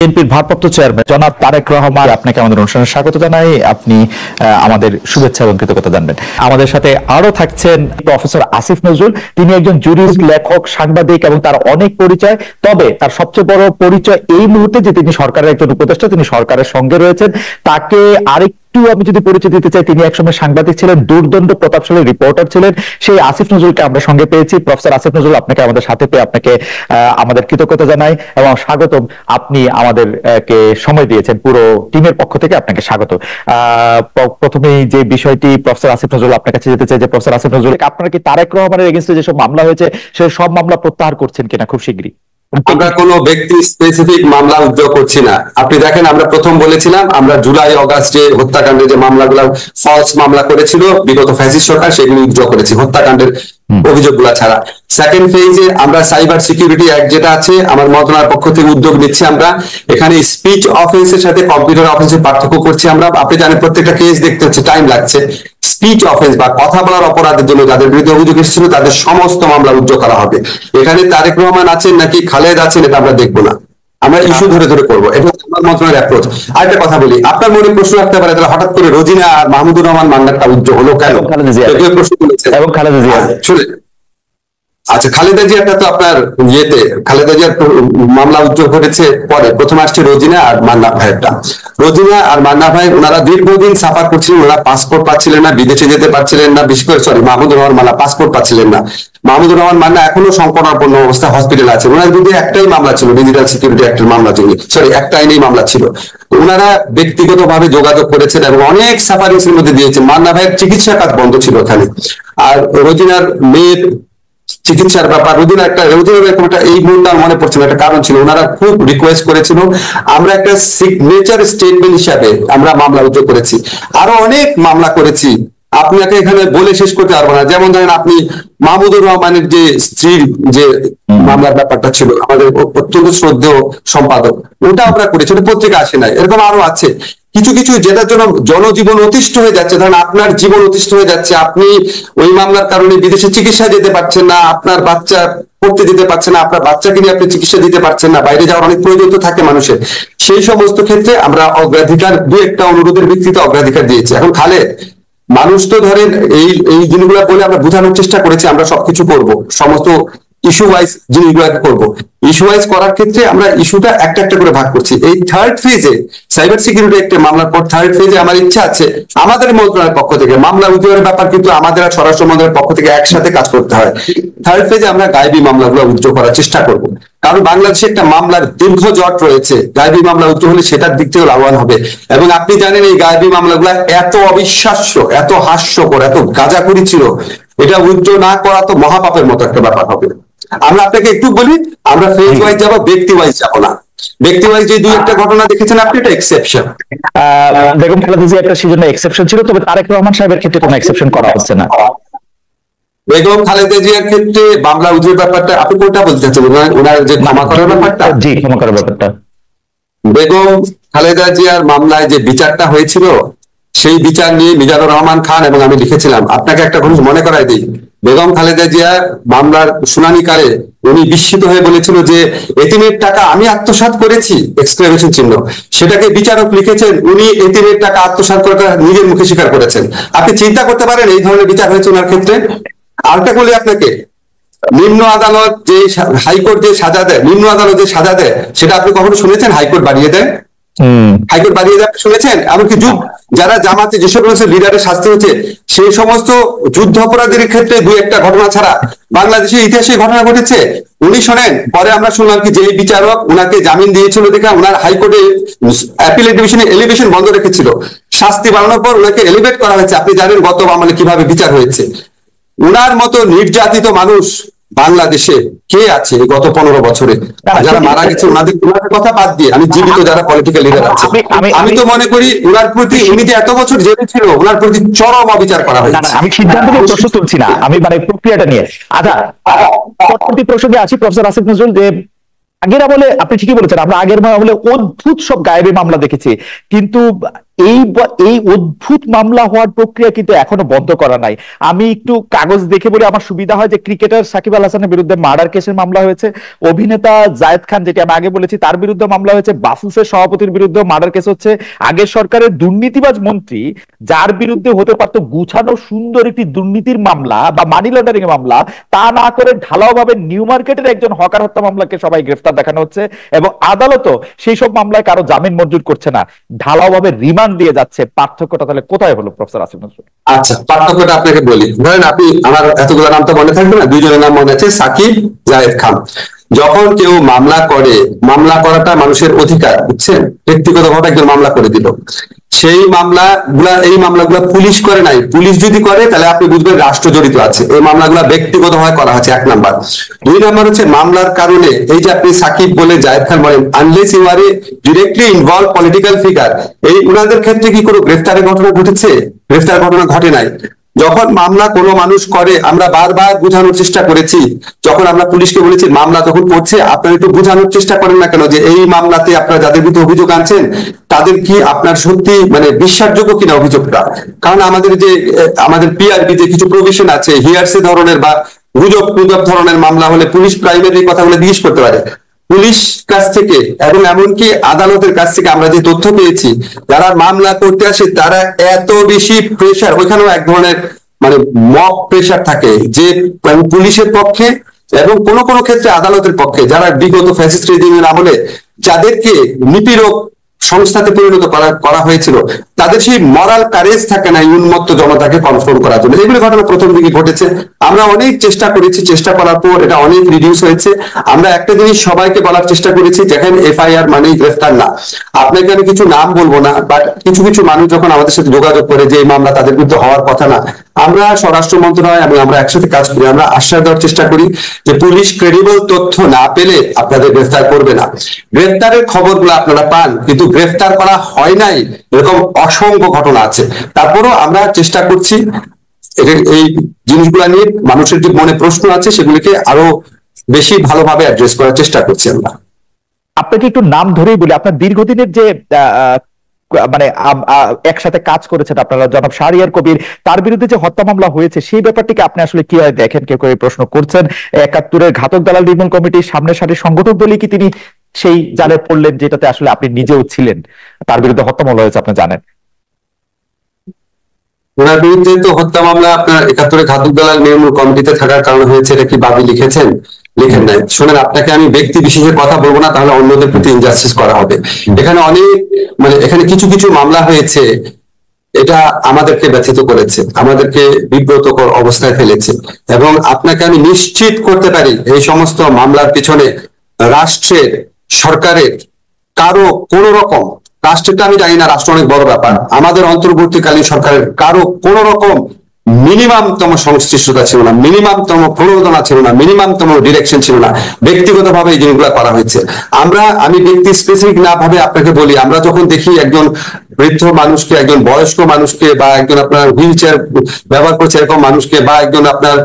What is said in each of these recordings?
বিএনপির ভারপ্রাপ্ত চেয়ারম্যান জনাব তারেক রহমান, আপনাকে আমাদের অনুষ্ঠানে স্বাগত জানাই। আপনি আমাদের শুভেচ্ছা এবং কৃতজ্ঞতা জানবেন। আমাদের সাথে আরো থাকছেন প্রফেসর আসিফ নজরুল। তিনি একজন জুরিস্ট, লেখক, সাংবাদিক এবং তার অনেক পরিচয়। তবে তার সবচেয়ে বড় পরিচয় এই মুহূর্তে যে তিনি সরকারের একজন উপদেষ্টা, তিনি সরকারের সঙ্গে রয়েছেন। তাকে আমি যদি পরিচয় দিতে চাই, তিনি একসময় সাংবাদিক ছিলেন, দুর্দণ্ড প্রতাপশালী রিপোর্টার ছিলেন। সেই আসিফ নজরুলকে আমরা সঙ্গে পেয়েছি। প্রফেসর আসিফ নজরুল, আপনাকে আমাদের সাথে পেয়ে আপনাকে আমাদের কৃতজ্ঞতা জানাই এবং স্বাগতম। আপনি আমাদেরকে সময় দিয়েছেন, পুরো টিমের পক্ষ থেকে আপনাকে স্বাগত। প্রথমেই যে বিষয়টি প্রফেসর আসিফ নজরুল আপনার কাছে যেতে চাই যে প্রফেসর আসিফ নজরুল, আপনারা কি তারেক রহমানের এগেইনস্টে যেসব মামলা হয়েছে সেই সব মামলা প্রত্যাহার করছেন কিনা খুব শীঘ্রই? আমরা কোনো ব্যক্তি স্পেসিফিক মামলা উদ্যোগ করছি না। আপনি দেখেন, আমরা প্রথম বলেছিলাম আমরা জুলাই অগাস্টে হত্যাকাণ্ডে যে মামলাগুলো ফলস মামলা করেছিল বিগত ফ্যাসিস্ট সরকার, সেগুলি উদ্যোগ করেছি হত্যাকাণ্ডের অভিযোগগুলো ছাড়া। সেকেন্ড ফেজে আমরা সাইবার সিকিউরিটি অ্যাক্ট যেটা আছে আমার মন্ত্রণালয়ের পক্ষ থেকে উদ্যোগ নিচ্ছি। আমরা এখানে স্পিচ অফেন্সের সাথে কম্পিউটার অফেন্সের পার্থক্য করছি। আমরা, আপনি জানেন, প্রত্যেকটা কেস দেখতে হচ্ছে, টাইম লাগছে। স্পিচ অফেন্স বা কথা বলার অপরাধের জন্য যাদের বিরুদ্ধে অভিযোগ এসেছিল তাদের সমস্ত মামলা উদ্যোগ করা হবে। এখানে তারেক রহমান আছেন নাকি খালেদ আছেন এটা আমরা দেখবো না, আমরা ইস্যু ধরে ধরে করবো। এটা আমার মন্ত্রণালয়ের অ্যাপ্রোচ। আরেকটা কথা বলি, আপনার মনে প্রশ্ন রাখতে পারে তাহলে হঠাৎ করে রোজিনা আর মাহমুদুর রহমান মামলাটা উদ্যোগ হলো কেন? প্রশ্ন তুলেছেন এবং খালেদা জিয়া। আচ্ছা, খালেদা জিয়াটা তো আপনার খালেদা জিয়ার মামলা উদ্যোগ ঘটেছে পরে। প্রথম আসছে রোজিনা আর মান্না ভাইয়েরটা। রোজিনা আর মান্না ভাই ওনারা দীর্ঘদিন সাফার করছিলেন, ওনারা পাসপোর্ট পাচ্ছিলেন না, বিদেশে যেতে পারছিলেন না। বিশেষ করে মাহমুদুর রহমান মান্না পাসপোর্ট পাচ্ছিলেন না। মাহমুদুর রহমান মান্না এখনো সংকটাপন্ন অবস্থায় হসপিটালে আছে। ওনার বিরুদ্ধে একটাই মামলা ছিল, ডিজিটাল সিকিউরিটি অ্যাক্টের মামলা ছিল, একটা আইনেই মামলা ছিল। ওনারা ব্যক্তিগতভাবে যোগাযোগ করেছেন এবং অনেক সাফারিংস এর মধ্যে দিয়েছেন। মান্না ভাইয়ের চিকিৎসা কাজ বন্ধ ছিল ওখানে। আর রোজিনার মেয়ের চিকিৎসার ব্যাপার, রোজিনার এই মুহূর্তে মনে পড়ছে না, একটা কারণ ছিল। ওনারা খুব রিকোয়েস্ট করেছিল, আমরা একটা সিগনেচার স্টেটমেন্ট হিসাবে আমরা মামলা উদ্যোগ করেছি। আরো অনেক মামলা করেছি, আপনাকে এখানে বলে শেষ করতে পারবো না। যেমন ধরেন, আপনি মাহমুদুর রহমানের যে স্ত্রীর যে মামলার ব্যাপারটা ছিল, আমাদের অত্যন্ত শ্রদ্ধেয় সম্পাদক, ওটা আমরা করেছি, ওটা পত্রিকা আসে নাই। এরকম আরো আছে কিছু কিছু যেটার জন্য জনজীবন অতিষ্ঠ হয়ে যাচ্ছে। ধরেন আপনার জীবন অতিষ্ঠ হয়ে যাচ্ছে, আপনি ওই মামলার কারণে বিদেশে চিকিৎসা যেতে পারছেন না, আপনার বাচ্চা পড়তে দিতে পারছেন না, আপনার বাচ্চাকে নিয়ে আপনি চিকিৎসা দিতে পারছেন না, বাইরে যাওয়ার অনেক প্রয়োজন তো থাকে মানুষের। সেই সমস্ত ক্ষেত্রে আমরা অগ্রাধিকার, দু একটা অনুরোধের ভিত্তিতে অগ্রাধিকার দিয়েছি। এখন খালেদ মানুষ তো ধরেন এই জিনিসগুলো বলে আমরা বোঝানোর চেষ্টা করেছি আমরা সবকিছু করব, সমস্ত ইস্যু ওয়াইজ জিনিসগুলোকে করবো। ইস্যু ওয়াইজ করার ক্ষেত্রে আমরা ইস্যুটা একটা একটা করে ভাগ করছি। এই থার্ড ফেজে সাইবার সিকিউরিটি একটা মামলার পর থার্ড ফেজে আমার ইচ্ছা আছে আমাদের মন্ত্রণালয়ের পক্ষ থেকে মামলা উদ্যোগের ব্যাপার, কিন্তু আমাদের আর স্বরাষ্ট্র মন্ত্রণালয়ের পক্ষ থেকে একসাথে কাজ করতে হয়। থার্ড ফেজে আমরা গায়েবী মামলাগুলো উদ্যোগ করার চেষ্টা করব, কারণ বাংলাদেশে একটা মামলার দীর্ঘ জট রয়েছে। গায়েবী মামলা উদ্যোগ হলে সেটার দিক থেকে লাভবান হবে। এবং আপনি জানেন এই গায়েবী মামলাগুলো এত অবিশ্বাস্য, এত হাস্যকর, এত গাঁজাখুরি ছিল, এটা উদ্যোগ না করা তো মহাপাপের মতো একটা ব্যাপার হবে। আমরা আপনাকে একটু বলি, আমরা ফেজ ওয়াইজ যাবো, ব্যক্তি ওয়াইজ যাবো না। ব্যক্তি ওয়াইজ যে দুই একটা ঘটনা দেখেছেন আপনি, এটা এক্সেপশন। বেগম খালেদা জিয়া একটা সেজন্য এক্সেপশন ছিল, তবে তারেক রহমান সাহেবের ক্ষেত্রে কোনো এক্সেপশন করা হচ্ছে না। বেগম খালেদা জিয়ার ক্ষেত্রে মামলা উদ্যোগের ব্যাপারটা আপনি কোনটা বলতে চাচ্ছেন? ওনার যে ক্ষমা করার ব্যাপারটা? জি, ক্ষমা করার ব্যাপারটা। বেগম খালেদা জিয়ার মামলায় যে বিচারটা হয়েছিল সেই বিচার নিয়ে মিজানুর রহমান খান এবং আমি লিখেছিলাম। আপনাকে একটা জিনিস মনে করাই দিই, বেগম খালেদা জিয়া মামলার শুনানিকালে উনি বিস্মিত হয়ে বলেছিল যে এতিমের টাকা আমি আত্মসাৎ করেছি, এক্সক্লেমেশন চিহ্ন। সেটাকে বিচারক লিখেছেন উনি এতিমের টাকা আত্মসাৎ করে নিজের মুখে স্বীকার করেছেন। আপনি চিন্তা করতে পারেন এই ধরনের বিচার হয়েছে ওনার ক্ষেত্রে। আরেকটা বলি আপনাকে, নিম্ন আদালত যে হাইকোর্ট যে সাজা দেয়, নিম্ন আদালত যে সাজা দেয়, সেটা আপনি কখনো শুনেছেন হাইকোর্ট বাড়িয়ে দেয়? হাইকোর্ট বাড়িয়ে দেয় শুনেছেন? এমনকি যারা জামাতে যেসব লিডারের শাস্তি হচ্ছে সেই সমস্ত যুদ্ধ অপরাধীর ক্ষেত্রে দুই একটা ঘটনা ছাড়া বাংলাদেশের ইতিহাসে ঘটনা ঘটেছে। উনি শোনেন, পরে আমরা শুনলাম কি যে বিচারক উনাকে জামিন দিয়েছিল দেখা উনার হাইকোর্টে অ্যাপিলেট ডিভিশনে এলিভেশন বন্ধ রেখেছিল, শাস্তি বাড়ানোর পর উনাকে এলিভেট করা হয়েছে। আপনি জানেন গত আমলে কিভাবে বিচার হয়েছে। উনার মতো নির্যাতিত মানুষ বাংলাদেশে কে আছে গত 15 বছরে? যারা মারা গেছে ওনাদের কথা বাদ দিয়ে আমি জীবিত যারা পলিটিক্যাল লিডার আছে, আমি তো মনে করি উনার প্রতি, উনি যে এত বছর জেলে ছিল, ওনার প্রতি চরম অবিচার করা হয়েছে। আমি সিদ্ধান্ত নিয়ে প্রশ্ন তুলছি না, আমি মানে প্রক্রিয়াটা নিয়ে। আচ্ছা, পরবর্তী প্রসঙ্গে আসি প্রফেসর আসিফ নজরুল। যে আগের আমলে আপনি ঠিকই বলেছেন, আমরা আগের আমলে অদ্ভুত সব গায়েবী মামলা দেখেছি, কিন্তু এই অদ্ভুত মামলা হওয়ার প্রক্রিয়া কিন্তু এখনো বন্ধ করা নাই। আমি একটু কাগজ দেখে বলে আমার সুবিধা হয় যে ক্রিকেটার সাকিব আল হাসানের বিরুদ্ধে মার্ডার কেসের মামলা হয়েছে, অভিনেতা জায়েদ খান যেটি আমি আগে বলেছি তার বিরুদ্ধে মামলা হয়েছে, বাফুফের সভাপতির বিরুদ্ধে মার্ডার কেস হচ্ছে, আগের সরকারের দুর্নীতিবাজ মন্ত্রী যার বিরুদ্ধে হতে পারতো গুছানো সুন্দর একটি দুর্নীতির মামলা বা মানি লন্ডারিং এর মামলা, তা না করে ঢালাও ভাবে নিউ মার্কেটের একজন হকার হত্যা মামলাকে সবাই গ্রেফতার দেখানো হচ্ছে এবং আদালতও সেই সব মামলায় কারো জামিন মঞ্জুর করছে না, ঢালাও ভাবে রিমান্ড দিয়ে যাচ্ছে। পার্থক্যটা তাহলে কোথায় হলো প্রফেসর আসিফ নজরুল? আচ্ছা, পার্থক্যটা আপনাকে বলি। ধরেন আপনি, আমার এতগুলো নাম তো মনে থাকবে না, দুইজনের নাম মনে আছে, সাকিব, জায়েদ খান। যখন কেউ মামলা করে, মামলা করাটা মানুষের অধিকার, বুঝছেন? ব্যক্তিগতভাবে একজন মামলা করে দিল, সেই মামলাগুলা পুলিশ করে নাই। পুলিশ যদি করে তাহলে আপনি বুঝবেন রাষ্ট্র জড়িত আছে। এই মামলাগুলা ব্যক্তিগতভাবে করা হচ্ছে, 1 নাম্বার। 2 নাম্বার হচ্ছে মামলার কারণে, এই যে আপনি সাকিব বলে জায়েদ খান বলেন, unless you are a directly involve political figure, এই উনাদের ক্ষেত্রে কি কোনো গ্রেফতারের ঘটনা ঘটেছে? গ্রেফতার ঘটনা ঘটে নাই। যখন মামলা কোনো মানুষ করে, আমরা বারবার বোঝানোর চেষ্টা করেছি, যখন আমরা পুলিশকে বলেছি মামলা যখন করছে আপনারা একটু বোঝানোর চেষ্টা করেন না কেন যে এই মামলাতে আপনারা যাদের বিরুদ্ধে অভিযোগ আনছেন তাদের কি আপনার সত্যি মানে বিশ্বাসযোগ্য কিনা অভিযোগটা। কারণ আমাদের পিআরবি তে কিছু প্রভিশন আছে, হিয়ারসে ধরনের বা গুজব ধরনের মামলা হলে পুলিশ প্রাইমারি কথাগুলো জিজ্ঞেস করতে পারে। পুলিশ কাছ থেকে এবং এমনকি আদালতের কাছ থেকে আমরা যে তথ্য পেয়েছি, যারা মামলা করতে আসে তারা এত বেশি প্রেশার, ওইখানেও এক ধরনের মানে মব প্রেশার থাকে যে পুলিশের পক্ষে এবং কোন কোন ক্ষেত্রে আদালতের পক্ষে, যারা বিগত ফ্যাসিস্ট রেজিমের আমলে যাদেরকে নিপীড়ক সংস্থাতে পরিণত করা হয়েছিল, তাদের সেই মরাল কারেজ থাকে না উন্মত্ত জনতাকে কনফ্রন্ট করার জন্য। এগুলি ঘটনা প্রথম দিকে ঘটেছে। আমরা অনেক চেষ্টা করেছি, চেষ্টা করার পর এটা অনেক রিডিউস হয়েছে। আমরা একটা জিনিস সবাইকে বলার চেষ্টা করেছি, দেখেন এফআইআর মানেই গ্রেফতার না। আপনাকে আমি কিছু নাম বলবো না, বাট কিছু কিছু মানুষ যখন আমাদের সাথে যোগাযোগ করে যে এই মামলা তাদের বিরুদ্ধে হওয়ার কথা না, আমরা স্বরাষ্ট্র মন্ত্রণালয় এবং আমরা একসাথে কাজ করি, আমরা আশ্বাস দেওয়ার চেষ্টা করি যে পুলিশ ক্রেডিবল তথ্য না পেলে আপনাদের গ্রেফতার করবে না। গ্রেফতারের খবরগুলো আপনারা পান, কিন্তু গ্রেফতার করা হয় নাই এরকম অসংখ্য ঘটনা আছে। তারপরও আমরা চেষ্টা করছি এই জিনিসগুলো নিয়ে মানুষের যে মনে প্রশ্ন আছে সেগুলিকে আরো বেশি ভালোভাবে অ্যাড্রেস করার চেষ্টা করছি আমরা। আপনাকে একটু নাম ধরেই বলি, আপনার দীর্ঘদিনের যে মানে একসাথে কাজ করেছেন আপনারা, জনাব শাহরিয়ার কবির, তার বিরুদ্ধে যে হত্যা মামলা হয়েছে সেই ব্যাপারটিকে আপনি আসলে কিভাবে দেখেন? কেউ কেউ প্রশ্ন করছেন ৭১-এর ঘাতক দালাল নির্মূল কমিটির সামনের সারির সংগঠক বলেই কি তিনি সেই জালে পড়লেন যেটাতে আসলে আপনি নিজেও ছিলেন? তার বিরুদ্ধে হত্যা মামলা হয়েছে, আপনি জানেন। ওনার বিরুদ্ধে তো হত্যা মামলা আপনার ৭১-এর ঘাতক দালাল নির্মূল কমিটিতে থাকার কারণে হয়েছে, এটা কি বাবি লিখেছেন? লিখেন নাই। শোনেন, আপনাকে আমি ব্যক্তি বিশেষের কথা বলবো না, তাহলে অন্যদের প্রতি ইনজাস্টিস করা হবে। এখানে অনেক মানে এখানে কিছু কিছু মামলা হয়েছে, এটা আমাদেরকে ব্যথিত করেছে, আমাদেরকে বিব্রতকর অবস্থায় ফেলেছে। এবং আপনাকে আমি নিশ্চিত করতে পারি এই সমস্ত মামলার পিছনে রাষ্ট্রের, সরকারের কারো কোন রকম, রাষ্ট্রটা আমি জানি না, রাষ্ট্র অনেক বড় ব্যাপার, আমাদের অন্তর্বর্তীকালীন সরকারের কারো কোন রকম মিনিমামতম সংশ্লিষ্টতা ছিল না, মিনিমামতম প্রণোদনা ছিল না, মিনিমামতম ডিরেকশন ছিল না। ব্যক্তিগতভাবে এই জিনিসগুলো করা হয়েছে। আমি ব্যক্তি স্পেসিফিক না ভাবে আপনাকে বলি, আমরা যখন দেখি একজন বৃদ্ধ মানুষকে, একজন বয়স্ক মানুষকে, বা একজন আপনার হুইল চেয়ার ব্যবহার করছে এরকম মানুষকে, বা একজন আপনার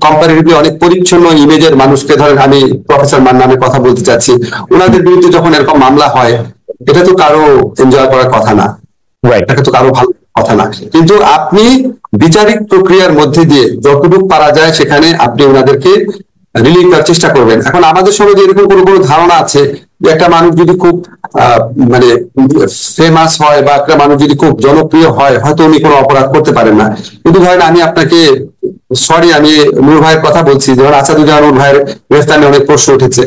কম্পারেটিভলি অনেক পরিচ্ছন্ন ইমেজের মানুষকে, ধরেন আমি প্রফেসর মান নামে কথা বলতে চাচ্ছি, ওনাদের বিরুদ্ধে যখন এরকম মামলা হয়, এটা তো কারো এনজয় করার কথা না, এটা তো কারো ভালো কথা না। কিন্তু আপনি বিচারিক প্রক্রিয়ার মধ্যে দিয়ে যতটুকু পারা যায় সেখানে আপনি ওনাদেরকে রিলিভ করার চেষ্টা করবেন। এখন আমাদের সমাজে এরকম কোনো কোনো ধারণা আছে যে একটা মানুষ যদি খুব মানে ফেমাস হয় বা একটা মানুষ যদি খুব জনপ্রিয় হয়, হয়তো উনি কোনো অপরাধ করতে পারেন না। কিন্তু ধরেন আমি আপনাকে আমি নূর ভাইয়ের কথা বলছি, যেমন আসাদুজ্জামান নূর ভাইয়ের গ্রেফতার নিয়ে অনেক প্রশ্ন উঠেছে,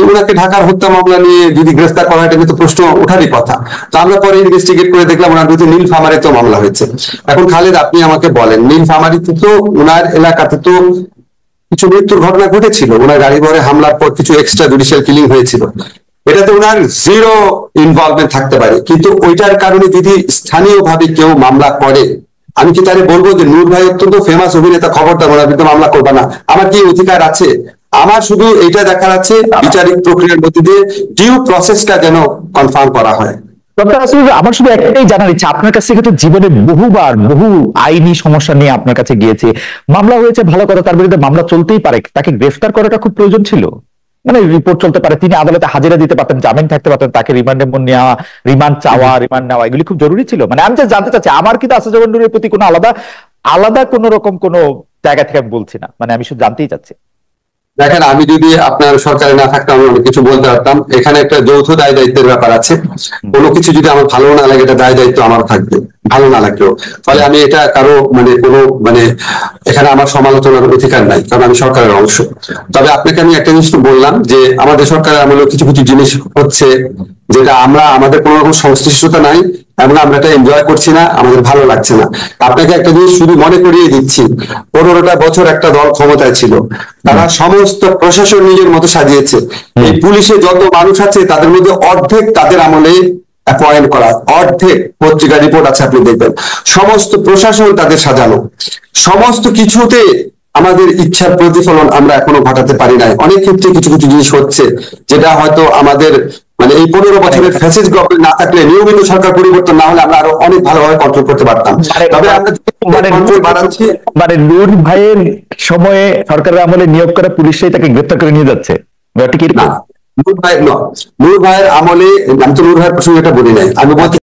ওনাকে ঢাকার হত্যা মামলা নিয়ে যদি গ্রেফতার করা হয় এটা কিন্তু প্রশ্ন ওঠারই কথা। তো আমরা পরে ইনভেস্টিগেট করে দেখলাম ওনার বিরুদ্ধে নীলফামারীতে মামলা হয়েছে। এখন খালেদ আপনি আমাকে বলেন, নীলফামারীতে তো ওনার এলাকাতে তো কিছু মৃত্যুর ঘটনা ঘটেছিল, ওনার গাড়ি ভরে হামলার পর কিছু এক্সট্রা জুডিশিয়াল কিলিং হয়েছিল, এটাতে ওনার জিরো ইনভলভমেন্ট থাকতে পারে। কিন্তু ওইটার কারণে যদি স্থানীয়ভাবে কেউ মামলা করে, আমি কি তাহলে বলবো যে নূর ভাই অত্যন্ত ফেমাস অভিনেতা, খবরদার ওনার বিরুদ্ধে মামলা করবে না? আমার কি অধিকার আছে? আমার শুধু এটা দেখার আছে বিচারিক প্রক্রিয়ার মধ্যে দিয়ে ডিউ প্রসেসটা যেন কনফার্ম করা হয়। আমার শুধু একটাই জানার ইচ্ছা, আপনার কাছ থেকে তো জীবনে বহুবার বহু আইনি সমস্যা নিয়ে আপনার কাছে গিয়েছে, মামলা হয়েছে ভালো কথা, তার বিরুদ্ধে মামলা চলতেই পারে, তাকে গ্রেফতার করাটা খুব প্রয়োজন ছিল? মানে রিপোর্ট চলতে পারে, তিনি আদালতে হাজিরা দিতে পারতেন, জামিন থাকতে পারতেন, তাকে রিমান্ডে নেওয়া, রিমান্ড চাওয়া, রিমান্ড নেওয়া, এগুলি খুব জরুরি ছিল। মানে আমি জানতে চাচ্ছি, আমার কিন্তু আসাদুজ্জামান নূরের প্রতি কোনো আলাদা আলাদা কোন রকম কোন জায়গা থেকে আমি বলছি না, মানে আমি শুধু জানতেই চাচ্ছি। দেখেন, আমি যদি আপনার সরকারে না থাকতাম আমি অনেক কিছু বলতে পারতাম। এখানে একটা যৌথ দায় দায়িত্বের ব্যাপার আছে। কোনো কিছু যদি আমার ভালো না লাগে, এটা দায় দায়িত্ব আমার থাকবে, ভালো না লাগলেও। ফলে আমি এটা কারো মানে কোনো মানে এখানে আমার সমালোচনার অধিকার নাই, কারণ আমি সরকারের অংশ। তবে আপনাকে আমি একটা জিনিস তো বললাম যে আমাদের সরকারের আমলে কিছু কিছু জিনিস হচ্ছে যেটা আমরা আমাদের কোনো রকম সংশ্লিষ্টতা নাই এবং আমরা এটা এনজয় করছি না, আমাদের ভালো লাগছে না। আপনাকে একটা জিনিস শুধু মনে করিয়ে দিচ্ছি, 15টা বছর একটা দল ক্ষমতায় ছিল, তারা সমস্ত প্রশাসন নিজের মতো সাজিয়েছে। এই পুলিশে যত মানুষ আছে তাদের মধ্যে অর্ধেক তাদের আমলে অ্যাপয়েন্ট করা, অর্ধেক পত্রিকা রিপোর্ট আছে, আপনি দেখবেন সমস্ত প্রশাসন তাদের সাজানো। সমস্ত কিছুতে আমাদের ইচ্ছার প্রতিফলন আমরা এখনো ঘটাতে পারি নাই। অনেক ক্ষেত্রে কিছু কিছু জিনিস হচ্ছে যেটা হয়তো আমাদের মানে এই 15 বছরের ফ্যাসিস্ট গভর্নমেন্ট না থাকলে, নিয়মিত সরকার পরিবর্তন না হলে আমরা আরো অনেক ভালোভাবে কন্ট্রোল করতে পারতাম। তবে আমরা কন্ট্রোল বাড়াচ্ছি। মানে নূর ভাইয়ের সময়ে সরকারের আমলে নিয়োগ করা পুলিশই তাকে গ্রেফতার করে নিয়ে যাচ্ছে, ব্যাপারটা কি? না, নূর ভাইয়ের আমলে, আমি তো নূর ভাইয়ের প্রসঙ্গে এটা বলি নাই, আমি বলতে